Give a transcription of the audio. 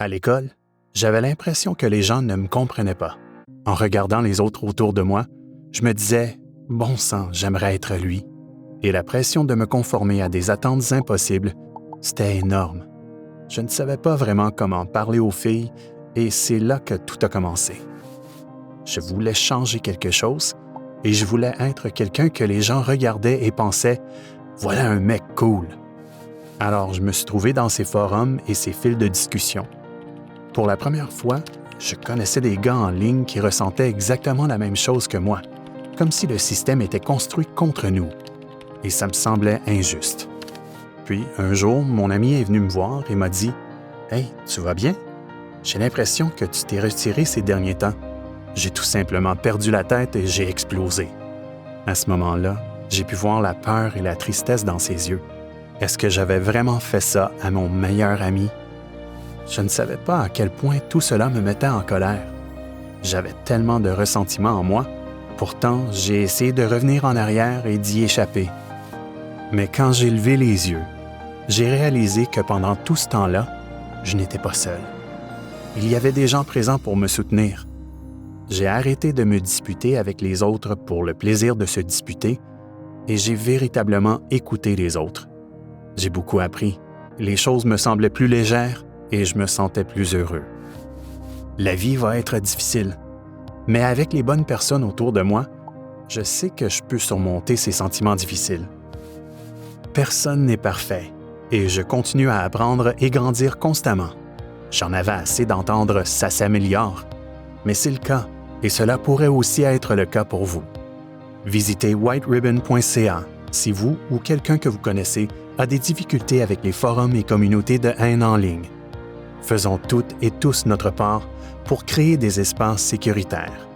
À l'école, j'avais l'impression que les gens ne me comprenaient pas. En regardant les autres autour de moi, je me disais « Bon sang, j'aimerais être lui ». Et la pression de me conformer à des attentes impossibles, c'était énorme. Je ne savais pas vraiment comment parler aux filles et c'est là que tout a commencé. Je voulais changer quelque chose et je voulais être quelqu'un que les gens regardaient et pensaient « Voilà un mec cool ». Alors je me suis trouvé dans ces forums et ces fils de discussion. Pour la première fois, je connaissais des gars en ligne qui ressentaient exactement la même chose que moi, comme si le système était construit contre nous. Et ça me semblait injuste. Puis, un jour, mon ami est venu me voir et m'a dit « Hey, tu vas bien? J'ai l'impression que tu t'es retiré ces derniers temps. » J'ai tout simplement perdu la tête et j'ai explosé. À ce moment-là, j'ai pu voir la peur et la tristesse dans ses yeux. Est-ce que j'avais vraiment fait ça à mon meilleur ami? Je ne savais pas à quel point tout cela me mettait en colère. J'avais tellement de ressentiment en moi, pourtant j'ai essayé de revenir en arrière et d'y échapper. Mais quand j'ai levé les yeux, j'ai réalisé que pendant tout ce temps-là, je n'étais pas seul. Il y avait des gens présents pour me soutenir. J'ai arrêté de me disputer avec les autres pour le plaisir de se disputer et j'ai véritablement écouté les autres. J'ai beaucoup appris. Les choses me semblaient plus légères et je me sentais plus heureux. La vie va être difficile, mais avec les bonnes personnes autour de moi, je sais que je peux surmonter ces sentiments difficiles. Personne n'est parfait et je continue à apprendre et grandir constamment. J'en avais assez d'entendre « ça s'améliore », mais c'est le cas et cela pourrait aussi être le cas pour vous. Visitez whiteribbon.ca si vous ou quelqu'un que vous connaissez a des difficultés avec les forums et communautés de haine en ligne. Faisons toutes et tous notre part pour créer des espaces sécuritaires.